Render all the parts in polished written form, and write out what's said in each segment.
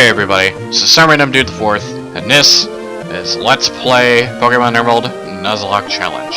Hey everybody, this is Some Random Dude the Fourth, and this is Let's Play Pokemon Emerald Nuzlocke Challenge.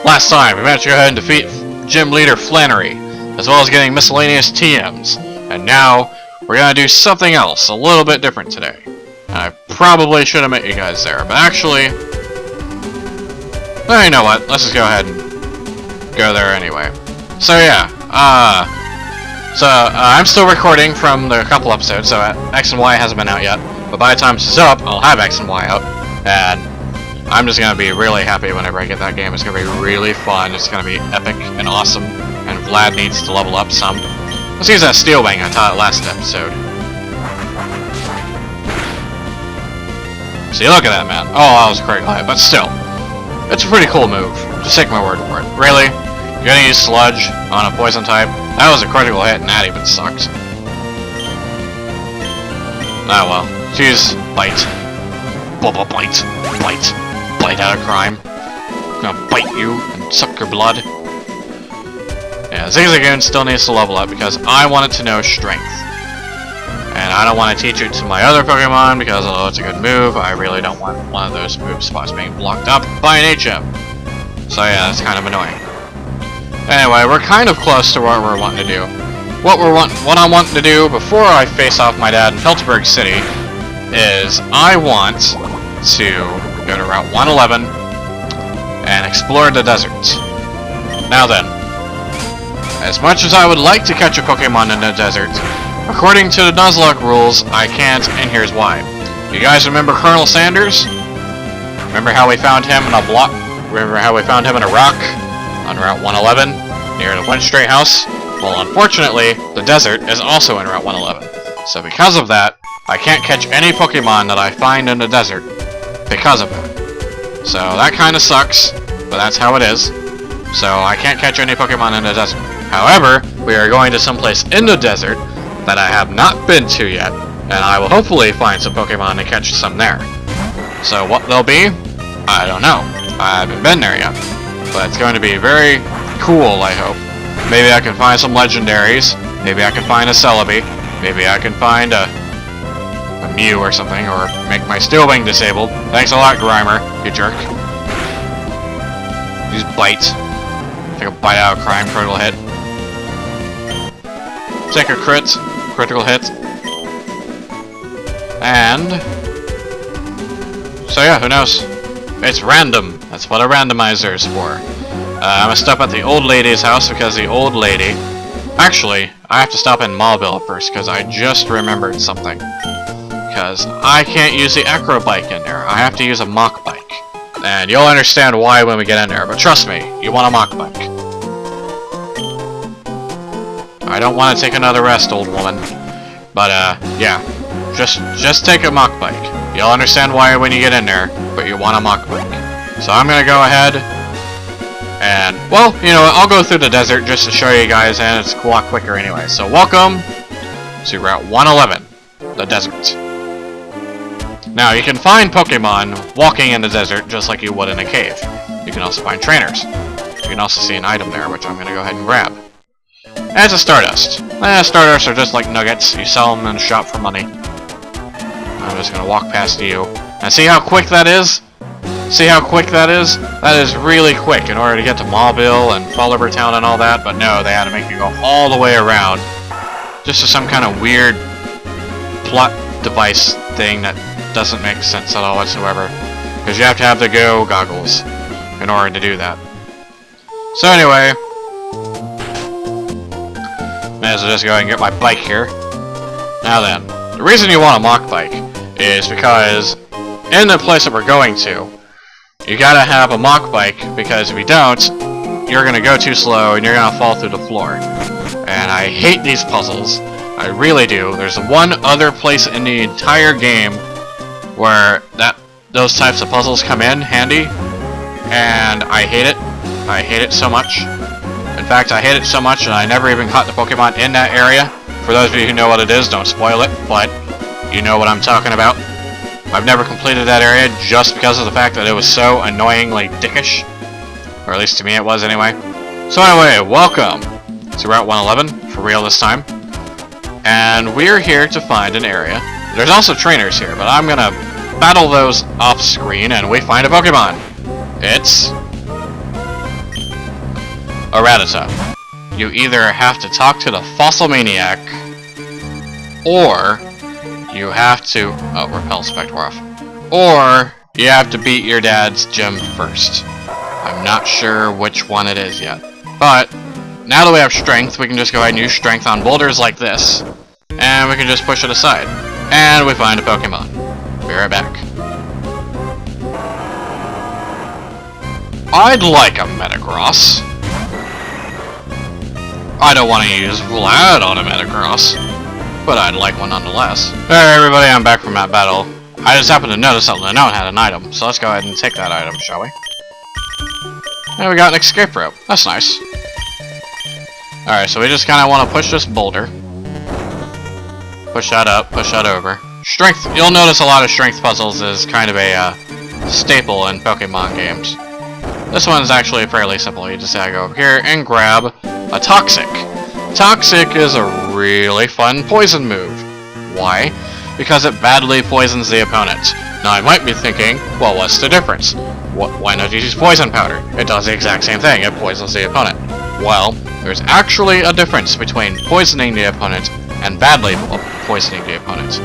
Last time, we managed to go ahead and defeat Gym Leader Flannery, as well as getting miscellaneous TMs. And now, we're gonna do something else, a little bit different today. And I probably should have met you guys there, but actually... well, you know what, let's just go ahead and go there anyway. So yeah, I'm still recording from the couple episodes, so X and Y hasn't been out yet. But by the time this is up, I'll have X and Y out, and I'm just gonna be really happy whenever I get that game. It's gonna be really fun. It's gonna be epic and awesome. And Vlad needs to level up some. Let's use that Steel Wing I taught last episode. See, look at that, man. Oh, that was a critical hit, but still, it's a pretty cool move. Just take my word for it. Really? You're gonna use Sludge on a poison type? That was a critical hit, and that even sucks. Ah well. Choose Bite. Bite. Bite. Bite out of crime. I'm gonna bite you and suck your blood. Yeah, Zigzagoon still needs to level up because I want it to know Strength. And I don't want to teach it to my other Pokemon because although it's a good move, I really don't want one of those move spots being blocked up by an HM. So yeah, that's kind of annoying. Anyway, we're kind of close to what we're wanting to do. What I'm wanting to do before I face off my dad in Felterberg City is I want to go to Route 111 and explore the desert. Now then, as much as I would like to catch a Pokemon in the desert, according to the Nuzlocke rules, I can't, and here's why. You guys remember Colonel Sanders? Remember how we found him in a block? Remember how we found him in a rock? On Route 111, near the Winstray House? Well, unfortunately, the desert is also in Route 111. So because of that, I can't catch any Pokemon that I find in the desert because of it. So that kind of sucks, but that's how it is. So I can't catch any Pokemon in the desert. However, we are going to someplace in the desert that I have not been to yet, and I will hopefully find some Pokemon and catch some there. So what they'll be? I don't know. I haven't been there yet. But it's going to be very cool, I hope. Maybe I can find some legendaries. Maybe I can find a Celebi. Maybe I can find a Mew or something, or make my Steel Wing disabled. Thanks a lot, Grimer, you jerk. Use Bite. Take a bite out of crime, critical hit. Take a critical hit. And... so yeah, who knows? It's random. That's what a randomizer is for. I'm gonna stop at the old lady's house because the old lady... actually, I have to stop in Mauville first because I just remembered something. Because I can't use the Acro Bike in there. I have to use a Mach Bike. And you'll understand why when we get in there, but trust me, you want a Mach Bike. I don't want to take another rest, old woman. But, yeah. Just take a Mach Bike. You'll understand why when you get in there, but you want a Mach Bike. So I'm gonna go ahead and, well, you know what, I'll go through the desert just to show you guys, and it's a lot quicker anyway. So welcome to Route 111, the desert. Now, you can find Pokemon walking in the desert just like you would in a cave. You can also find trainers. You can also see an item there, which I'm gonna go ahead and grab. And it's a Stardust. Stardust are just like nuggets. You sell them in the shop for money. I'm just gonna walk past you. And see how quick that is? See how quick that is? That is really quick in order to get to Mauville and Fall River Town and all that, but no, they had to make you go all the way around. Just to some kind of weird plot device thing that doesn't make sense at all whatsoever. Because you have to have the Go goggles in order to do that. So anyway, may as well just go ahead and get my bike here. Now then, the reason you want a Mach Bike is because in the place that we're going to, you gotta have a Mach Bike, because if you don't, you're gonna go too slow and you're gonna fall through the floor. And I hate these puzzles. I really do. There's one other place in the entire game where those types of puzzles come in handy, and I hate it. I hate it so much. In fact, I hate it so much and I never even caught the Pokemon in that area. For those of you who know what it is, don't spoil it, but you know what I'm talking about. I've never completed that area just because of the fact that it was so annoyingly dickish. Or at least to me it was anyway. So anyway, welcome to Route 111, for real this time. And we're here to find an area There's also trainers here, but I'm gonna battle those off screen and we find a Pokemon. It's a Rattata. You either have to talk to the Fossil Maniac, or you have to... oh, Repel Spectre off. Or you have to beat your dad's gym first. I'm not sure which one it is yet. But, now that we have Strength, we can just go ahead and use Strength on boulders like this. And we can just push it aside. And we find a Pokemon. Be right back. I'd like a Metagross. I don't want to use Vlad on a Metagross, but I'd like one nonetheless. Alright everybody, I'm back from that battle. I just happened to notice that Lenote had an item, so let's go ahead and take that item, shall we? And we got an escape rope. That's nice. Alright, so we just kind of want to push this boulder. Push that up, push that over. Strength, you'll notice a lot of strength puzzles is kind of a staple in Pokemon games. This one's actually fairly simple. You just gotta go over here and grab a Toxic. Toxic is a really fun poison move. Why? Because it badly poisons the opponent. Now I might be thinking, well, what's the difference? Why not use Poison Powder? It does the exact same thing, it poisons the opponent. Well, there's actually a difference between poisoning the opponent and badly poisoning the opponent.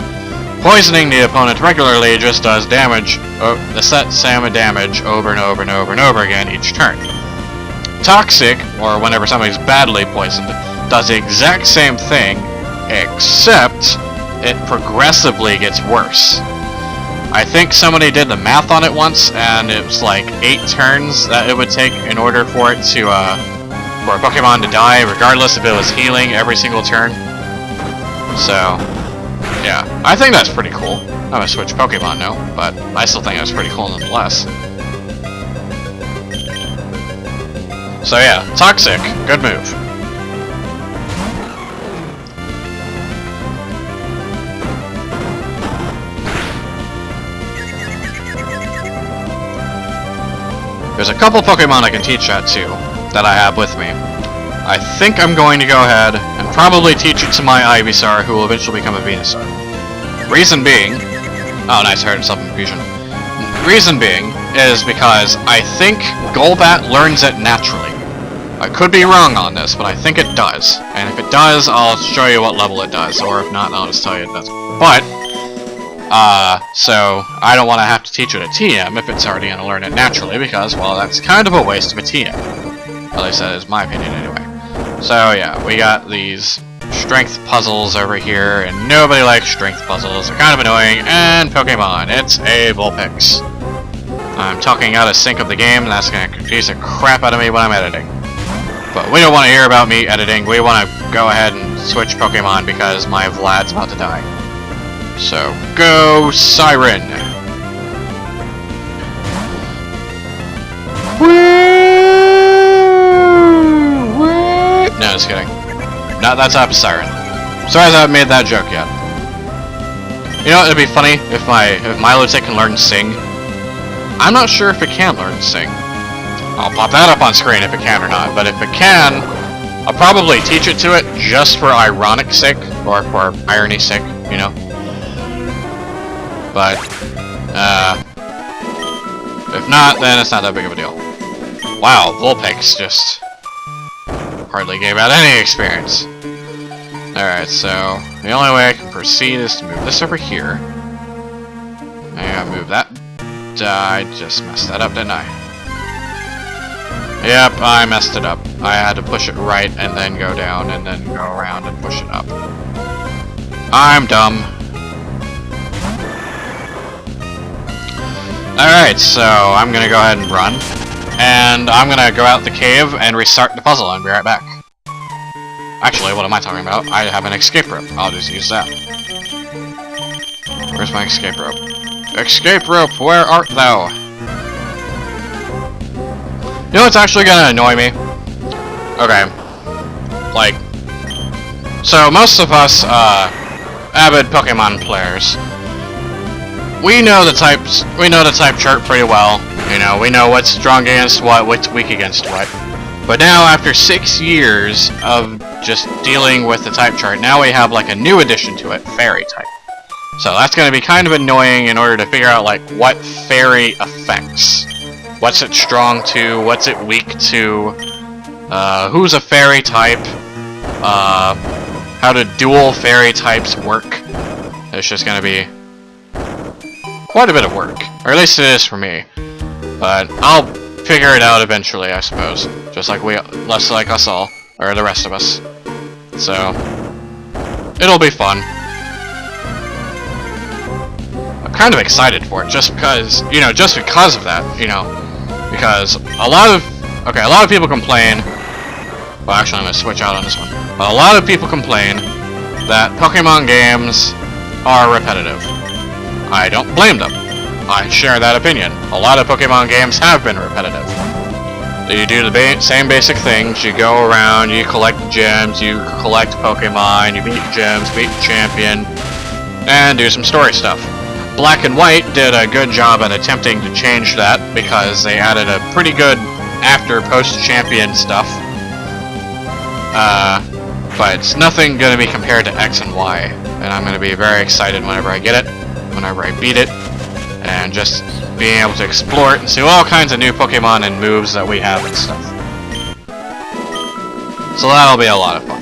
Poisoning the opponent regularly just does damage, the set same damage over and over and over and over again each turn. Toxic, or whenever somebody's badly poisoned, does the exact same thing, except it progressively gets worse. I think somebody did the math on it once, and it was like 8 turns that it would take in order for it to, for a Pokemon to die, regardless if it was healing every single turn. So, yeah, I think that's pretty cool. I'm gonna switch Pokemon now, but I still think that's pretty cool nonetheless. So yeah, Toxic, good move. There's a couple Pokemon I can teach that to, that I have with me. I think I'm going to go ahead and probably teach it to my Ivysaur, who will eventually become a Venusaur. Reason being... oh nice, I heard something fusion. Reason being is because I think Golbat learns it naturally. I could be wrong on this, but I think it does. And if it does, I'll show you what level it does, or if not, I'll just tell you it doesn't. But, so I don't want to have to teach it a TM if it's already going to learn it naturally, because, well, that's kind of a waste of a TM. At least that is my opinion anyway. So yeah, we got these strength puzzles over here, and nobody likes strength puzzles. They're kind of annoying, and Pokemon, it's a Vulpix. I'm talking out of sync of the game, and that's going to confuse the crap out of me when I'm editing. But we don't want to hear about me editing, we want to go ahead and switch Pokemon because my Vlad's about to die. So, go Siren! No, just kidding. Not that type of Siren. Sorry I haven't made that joke yet. You know, it'd be funny if Milotic can learn Sing. I'm not sure if it can learn Sing. I'll pop that up on screen if it can or not, but if it can, I'll probably teach it to it just for ironic sake, or for irony's sake, you know? But, if not, then it's not that big of a deal. Wow, Vulpix just hardly gave out any experience. Alright, so the only way I can proceed is to move this over here. I gotta move that. I just messed that up, didn't I? Yep, I messed it up. I had to push it right and then go down and then go around and push it up. I'm dumb. Alright, so I'm gonna go ahead and run. And I'm gonna go out the cave and restart the puzzle and be right back. Actually, what am I talking about? I have an escape rope. I'll just use that. Where's my escape rope? Escape rope, where art thou? You know what's actually gonna annoy me? Okay. Like, so most of us, avid Pokemon players, we know the type chart pretty well. You know, we know what's strong against what, what's weak against what. But now, after 6 years of just dealing with the type chart, now we have like a new addition to it, Fairy type. So that's going to be kind of annoying in order to figure out, like, what fairy affects. What's it strong to, what's it weak to, who's a fairy type, how do dual fairy types work. It's just going to be quite a bit of work. Or at least it is for me. But I'll figure it out eventually, I suppose. Just like us all, or the rest of us. So, it'll be fun. I'm kind of excited for it, just because, just because of that, because a lot of people complain, well actually I'm going to switch out on this one, but a lot of people complain that Pokemon games are repetitive. I don't blame them. I share that opinion. A lot of Pokemon games have been repetitive. You do the same basic things, you go around, you collect gems, you collect Pokemon, you beat gyms, beat the champion, and do some story stuff. Black and White did a good job at attempting to change that, because they added a pretty good after-post-champion stuff. But it's nothing going to be compared to X and Y, and I'm going to be very excited whenever I get it, whenever I beat it, and just being able to explore it and see all kinds of new Pokemon and moves that we have and stuff. So that'll be a lot of fun.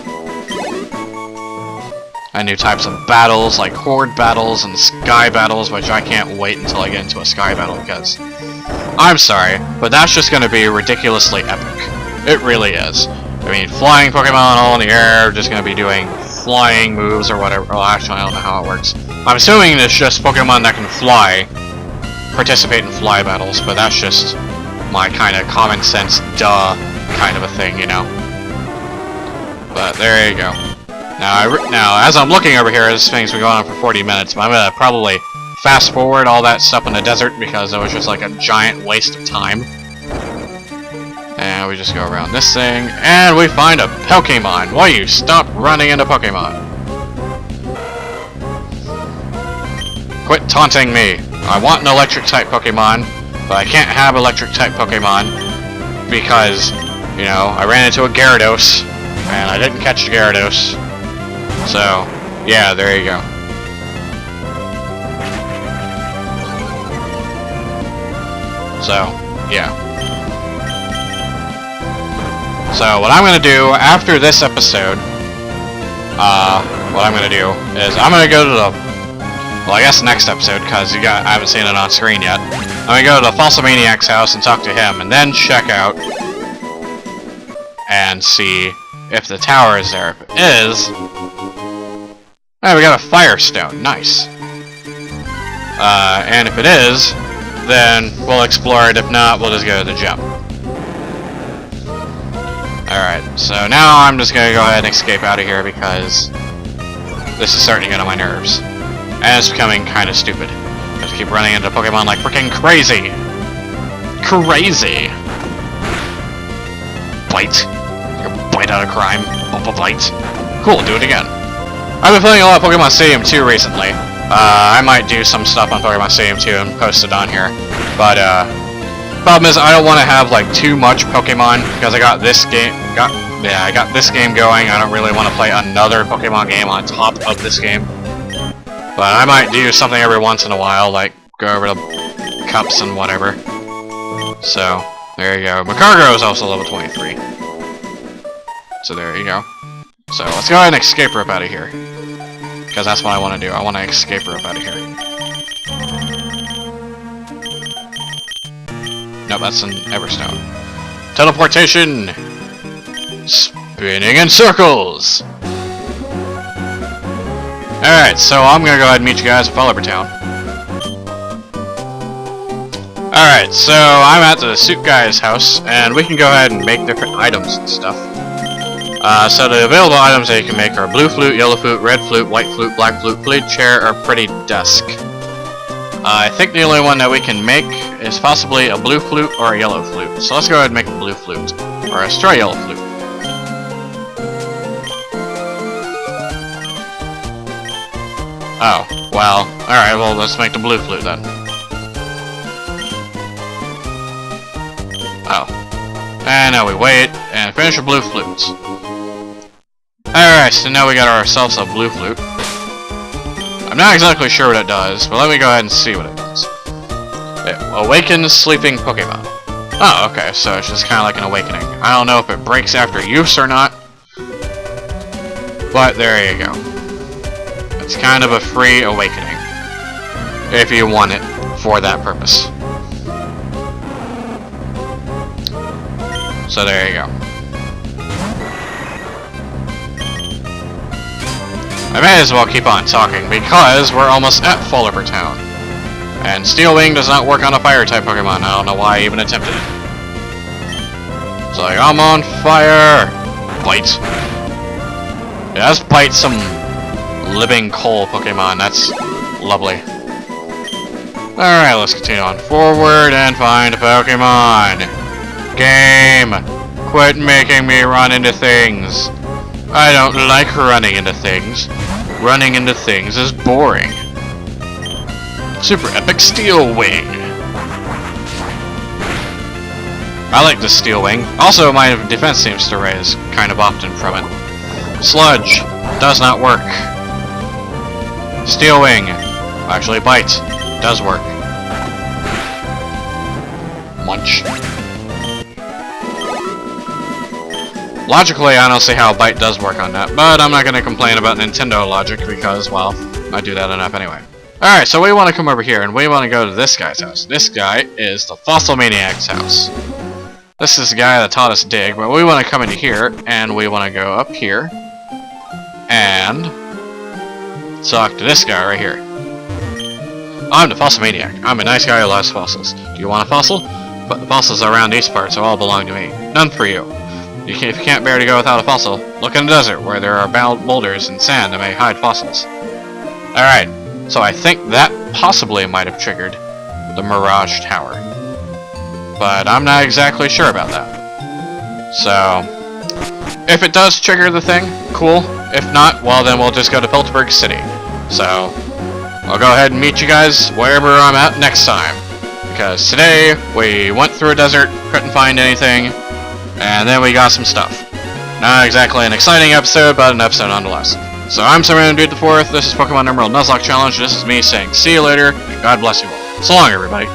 And new types of battles, like Horde battles and Sky battles, which I can't wait until I get into a Sky battle, because I'm sorry, but that's just going to be ridiculously epic. It really is. I mean, flying Pokemon all in the air, just going to be doing flying moves or whatever. Well, actually, I don't know how it works. I'm assuming it's just Pokemon that can fly participate in fly battles, but that's just my kind of common sense, duh, kind of a thing, But there you go. Now, as I'm looking over here, this thing's been going on for 40 minutes, but I'm gonna probably fast forward all that stuff in the desert because it was just like a giant waste of time. And we just go around this thing, and we find a Pokemon. Why you stop running into Pokemon? Quit taunting me. I want an electric-type Pokemon, but I can't have electric-type Pokemon because, I ran into a Gyarados, and I didn't catch the Gyarados. So, yeah, there you go. So, yeah. So, what I'm going to do after this episode, what I'm going to do is I'm going to go to the well, I guess next episode, because I haven't seen it on screen yet. I'm gonna go to the Falsamaniac's house and talk to him, and then check out and see if the tower is there. If it is, oh, we got a Firestone. Nice. And if it is, then we'll explore it. If not, we'll just go to the gym. Alright, so now I'm just gonna go ahead and escape out of here because this is starting to get on my nerves. And it's becoming kind of stupid. I have to keep running into Pokemon like freaking crazy. Crazy. Bite. Like a bite out of crime. Bite. Cool, do it again. I've been playing a lot of Pokemon Stadium 2 recently. I might do some stuff on Pokemon Stadium 2 and post it on here. But, problem is I don't want to have, like, too much Pokemon, because I got this game, I got this game going. I don't really want to play another Pokemon game on top of this game. But I might do something every once in a while, like go over to cups and whatever. So, there you go. Macargo is also level 23. So there you go. So, let's go ahead and escape rope out of here. Because that's what I want to do. I want to escape rope out of here. Nope, that's an Everstone. Teleportation! Spinning in circles! Alright, so I'm gonna go ahead and meet you guys at Fallover Town. Alright, so I'm at the suit guy's house, and we can go ahead and make different items and stuff. So the available items that you can make are blue flute, yellow flute, red flute, white flute, black flute, pleated chair, or pretty desk. I think the only one that we can make is possibly a blue flute or a yellow flute. So let's go ahead and make a blue flute, or a straw yellow flute. Oh, well, alright, well, let's make the blue flute then. Oh. And now we wait, and finish the blue flutes. Alright, so now we got ourselves a blue flute. I'm not exactly sure what it does, but let me go ahead and see what it does. It awakens sleeping Pokemon. Oh, okay, so it's just kind of like an awakening. I don't know if it breaks after use or not, but there you go. It's kind of a free awakening, if you want it for that purpose. So there you go. I may as well keep on talking, because we're almost at Fullerper Town. And Steel Wing does not work on a Fire-type Pokemon. I don't know why I even attempted it. It's like, I'm on fire! Bite. Yeah, let's bite some living coal Pokemon. That's lovely. Alright, let's continue on forward and find a Pokemon. Game! Quit making me run into things. I don't like running into things. Running into things is boring. Super Epic Steel Wing. I like this Steel Wing. Also, my defense seems to raise kind of often from it. Sludge. Does not work. Steel Wing. Actually, Bite. Does work. Munch. Logically, I don't see how Bite does work on that, but I'm not going to complain about Nintendo logic because, well, I do that enough anyway. Alright, so we want to come over here, and we want to go to this guy's house. This guy is the Fossil Maniac's house. This is the guy that taught us dig, but we want to come into here, and we want to go up here, and talk to this guy right here. I'm the Fossil Maniac. I'm a nice guy who loves fossils. Do you want a fossil? But the fossils around these parts all belong to me. None for you. If you can't bear to go without a fossil, look in the desert where there are boulders and sand that may hide fossils. Alright, so I think that possibly might have triggered the Mirage Tower. But I'm not exactly sure about that. So, if it does trigger the thing, cool. If not, well then we'll just go to Piltover City. So, I'll go ahead and meet you guys wherever I'm at next time. Because today, we went through a desert, couldn't find anything, and then we got some stuff. Not exactly an exciting episode, but an episode nonetheless. So I'm Simon Dude the Fourth, this is Pokemon Emerald Nuzlocke Challenge, this is me saying see you later, and God bless you all. So long everybody.